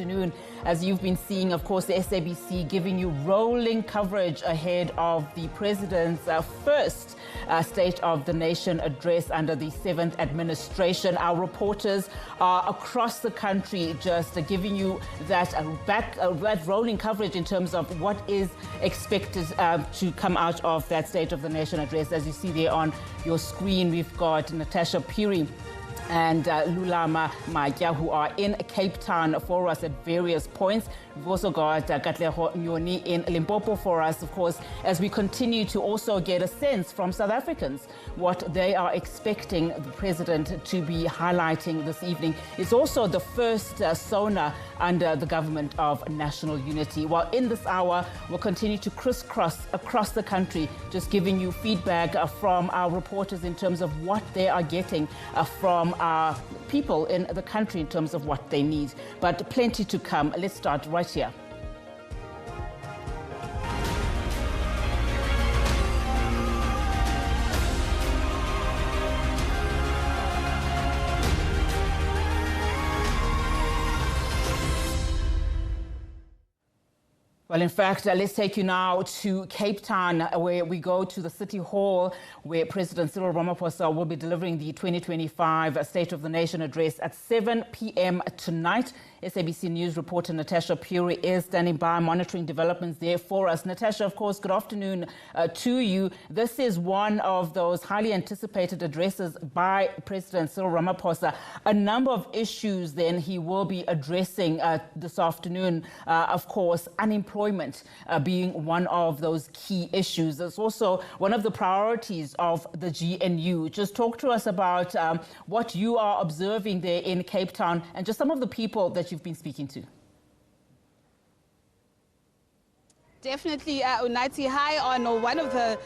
Afternoon, as you've been seeing, of course, the SABC giving you rolling coverage ahead of the President's first State of the Nation address under the 7th administration. Our reporters are across the country just giving you that rolling coverage in terms of what is expected to come out of that State of the Nation address. As you see there on your screen, we've got Natasha Piri and Lulama Maja, who are in Cape Town for us at various points. We've also got Katleho Nyoni in Limpopo for us, of course, as we continue to also get a sense from South Africans what they are expecting the President to be highlighting this evening. It's also the first Sona under the government of national unity. Well, in this hour, we'll continue to crisscross across the country, just giving you feedback from our reporters in terms of what they are getting from our people in the country in terms of what they need. But plenty to come. Let's start right here. Well, in fact, let's take you now to Cape Town, where we go to the City Hall, where President Cyril Ramaphosa will be delivering the 2025 State of the Nation address at 7 p.m. tonight. SABC News reporter Natasha Puri is standing by, monitoring developments there for us. Natasha, of course, good afternoon to you. This is one of those highly anticipated addresses by President Cyril Ramaphosa. A number of issues then he will be addressing this afternoon. Of course, unemployment being one of those key issues. It's also one of the priorities of the GNU. Just talk to us about what you are observing there in Cape Town and just some of the people that you've been speaking to. Definitely, Unati, high on one of the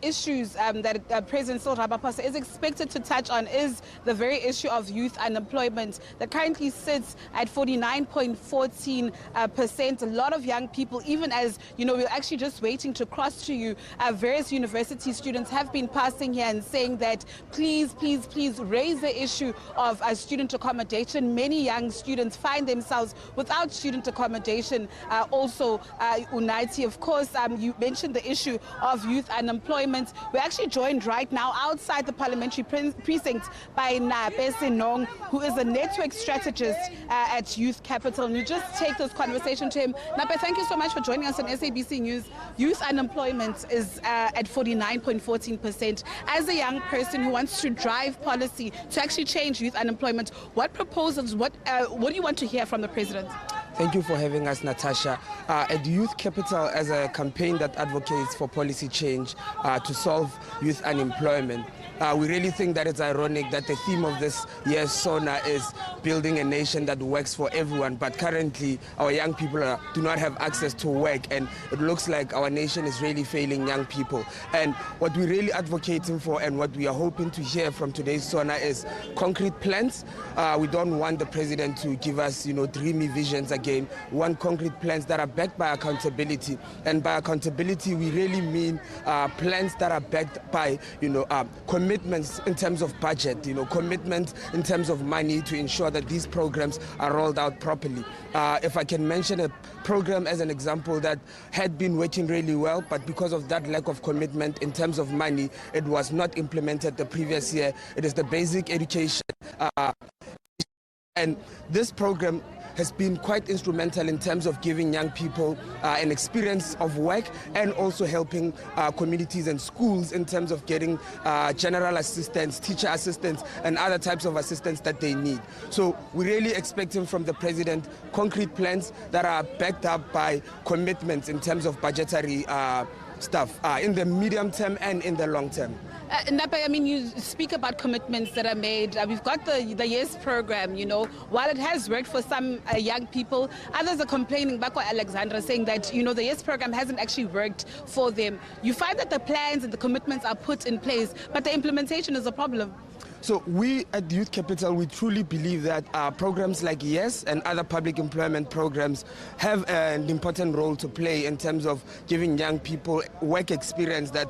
issues that President Cyril Ramaphosa is expected to touch on is the very issue of youth unemployment that currently sits at 49.14%. A lot of young people, even as, you know, we're actually just waiting to cross to you, various university students have been passing here and saying that please raise the issue of student accommodation. Many young students find themselves without student accommodation. Also, Unati, of course, you mentioned the issue of youth unemployment. We're actually joined right now outside the parliamentary precinct by Nape, Senong, who is a network strategist at Youth Capital. And we just take this conversation to him. Nape, thank you so much for joining us on SABC News. Youth unemployment is at 49.14%. As a young person who wants to drive policy to actually change youth unemployment, what proposals, what do you want to hear from the President? Thank you for having us, Natasha. At Youth Capital, as a campaign that advocates for policy change to solve youth unemployment, we really think that it's ironic that the theme of this year's Sona is building a nation that works for everyone. But currently, our young people do not have access to work, and it looks like our nation is really failing young people. And what we're really advocating for and what we are hoping to hear from today's Sona is concrete plans. We don't want the President to give us, dreamy visions again. We want concrete plans that are backed by accountability. And by accountability, we really mean plans that are backed by, commitments in terms of budget, commitment in terms of money to ensure that these programs are rolled out properly. If I can mention a program as an example that had been working really well, but because of that lack of commitment in terms of money, it was not implemented the previous year. It is the basic education. And this program has been quite instrumental in terms of giving young people an experience of work and also helping communities and schools in terms of getting general assistance, teacher assistance, and other types of assistance that they need. So we're really expecting from the President concrete plans that are backed up by commitments in terms of budgetary stuff in the medium term and in the long term. Nape, I mean, you speak about commitments that are made. We've got the YES program, while it has worked for some young people, others are complaining, Bakwa Alexandra, saying that, the YES program hasn't actually worked for them. You find that the plans and the commitments are put in place, but the implementation is a problem. So we at Youth Capital, we truly believe that programs like YES and other public employment programs have an important role to play in terms of giving young people work experience that,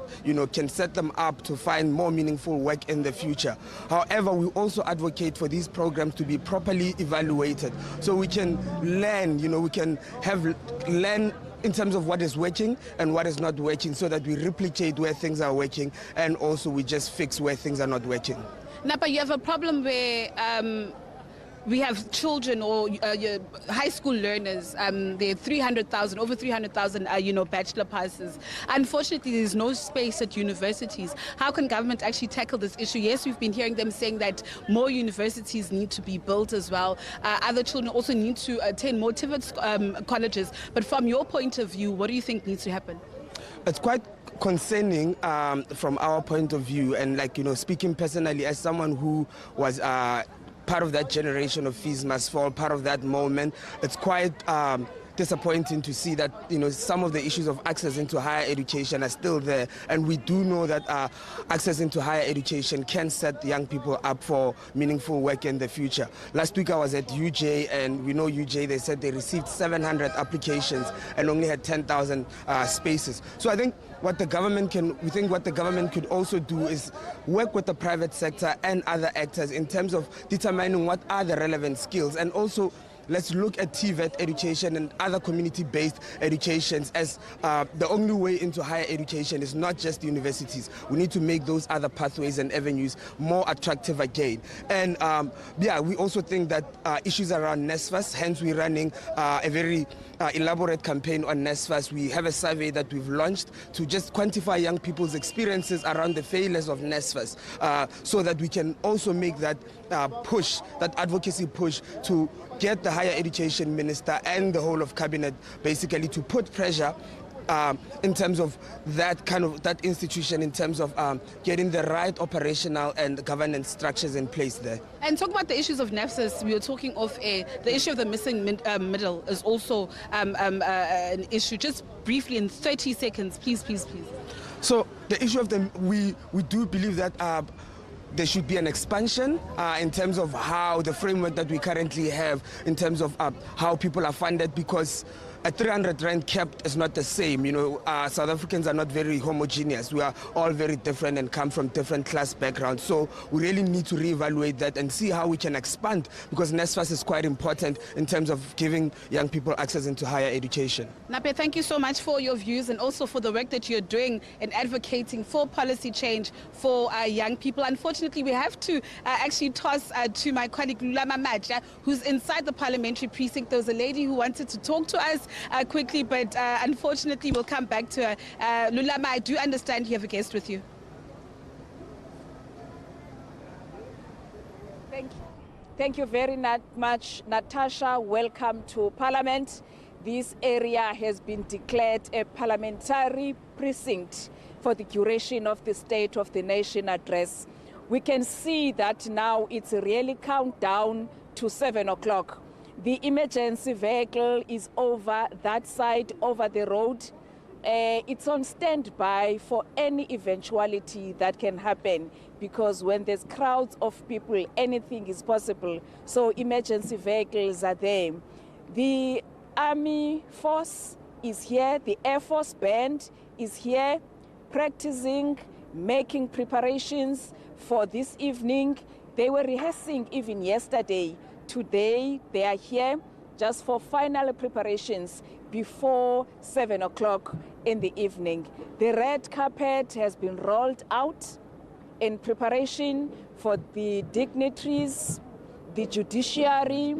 can set them up to find more meaningful work in the future. However, we also advocate for these programs to be properly evaluated so we can learn, we can learn in terms of what is working and what is not working so that we replicate where things are working and also we just fix where things are not working. Napa, you have a problem where we have children or high school learners. There are 300,000, over 300,000, bachelor passes. Unfortunately, there's no space at universities. How can government actually tackle this issue? Yes, we've been hearing them saying that more universities need to be built as well. Other children also need to attend more TVET colleges. But from your point of view, what do you think needs to happen? It's quite concerning from our point of view, and speaking personally as someone who was part of that generation of fees must fall, part of that moment, it's quite disappointing to see that some of the issues of access into higher education are still there, and we do know that access into higher education can set young people up for meaningful work in the future. Last week I was at UJ, and we know UJ, they said they received 700 applications and only had 10,000 spaces. So I think what the government could also do is work with the private sector and other actors in terms of determining what are the relevant skills, and also let's look at TVET education and other community-based educations as the only way into higher education is not just universities. We need to make those other pathways and avenues more attractive again. And we also think that issues around NSFAS, hence we're running a very elaborate campaign on NSFAS. We have a survey that we've launched to just quantify young people's experiences around the failures of NSFAS so that we can also make that push, that advocacy push to get the higher education minister and the whole of cabinet basically to put pressure in terms of that institution, in terms of getting the right operational and governance structures in place there. And talk about the issues of NSFAS. We were talking off air. The issue of the missing middle is also an issue. Just briefly in 30 seconds, please. So the issue of we do believe that there should be an expansion in terms of how the framework that we currently have in terms of how people are funded, because a 300 rand cap is not the same. South Africans are not very homogeneous. We are all very different and come from different class backgrounds. So we really need to reevaluate that and see how we can expand, because NSFAS is quite important in terms of giving young people access into higher education. Nape, thank you so much for your views and also for the work that you're doing in advocating for policy change for young people. Unfortunately, we have to actually toss to my colleague Lulama Madja, who's inside the parliamentary precinct. There was a lady who wanted to talk to us quickly, but unfortunately we'll come back to her. Lulama, I do understand you have a guest with you. Thank you very much, Natasha. Welcome to Parliament. This area has been declared a parliamentary precinct for the duration of the State of the Nation address. We can see that now it's really countdown to 7 o'clock. The emergency vehicle is over that side, over the road. It's on standby for any eventuality that can happen, because when there's crowds of people, anything is possible. So emergency vehicles are there. The Army Force is here, the Air Force Band is here, practicing, making preparations for this evening. They were rehearsing even yesterday. Today, they are here just for final preparations before 7 o'clock in the evening. The red carpet has been rolled out in preparation for the dignitaries, the judiciary,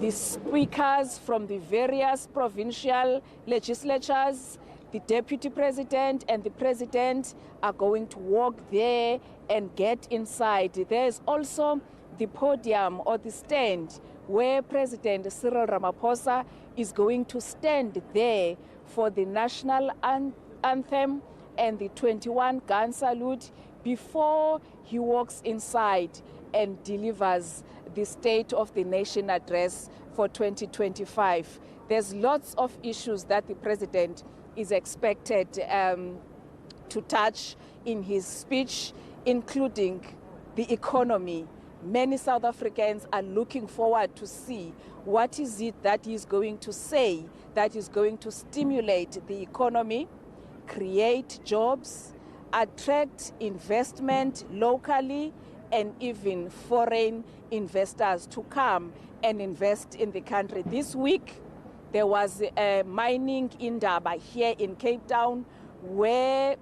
the speakers from the various provincial legislatures. The deputy president and the president are going to walk there and get inside. There's also the podium or the stand where President Cyril Ramaphosa is going to stand there for the national anthem and the 21-gun salute before he walks inside and delivers the State of the Nation address for 2025. There's lots of issues that the president is expected to touch in his speech, including the economy. Many South Africans are looking forward to see what is it that he's going to say that is going to stimulate the economy, create jobs, attract investment locally, and even foreign investors to come and invest in the country. This week, there was a mining indaba here in Cape Town where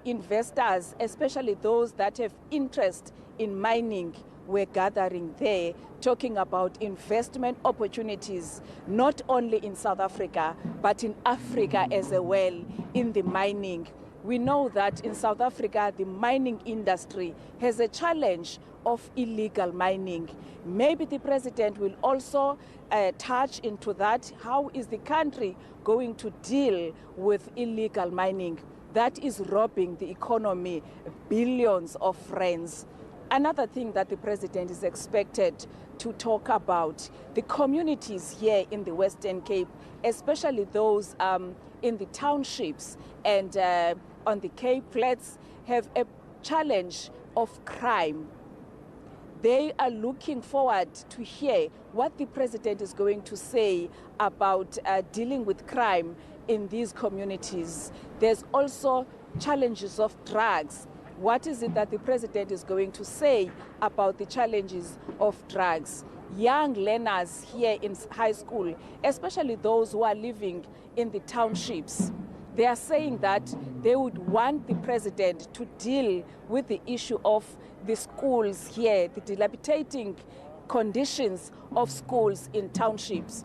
investors, especially those that have interest in mining, were gathering there, talking about investment opportunities, not only in South Africa, but in Africa as well, in the mining. We know that in South Africa, the mining industry has a challenge of illegal mining. Maybe the president will also touch into that. How is the country going to deal with illegal mining? That is robbing the economy billions of rands. Another thing that the president is expected to talk about, the communities here in the Western Cape, especially those in the townships and on the Cape Flats, have a challenge of crime. They are looking forward to hear what the president is going to say about dealing with crime in these communities. There's also challenges of drugs. What is it that the president is going to say about the challenges of drugs? Young learners here in high school, especially those who are living in the townships, they are saying that they would want the president to deal with the issue of the schools here, the dilapidating conditions of schools in townships.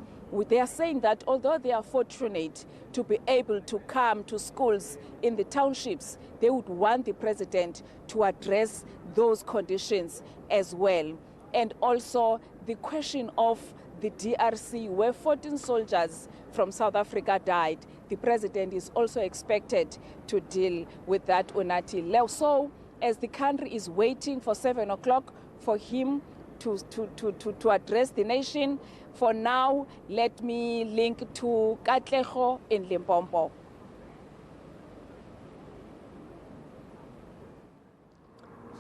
They are saying that although they are fortunate to be able to come to schools in the townships, they would want the president to address those conditions as well. And also the question of the DRC, where 14 soldiers from South Africa died. The president is also expected to deal with that Unati. So as the country is waiting for 7 o'clock for him to address the nation, for now, let me link to Katlego in Limpopo.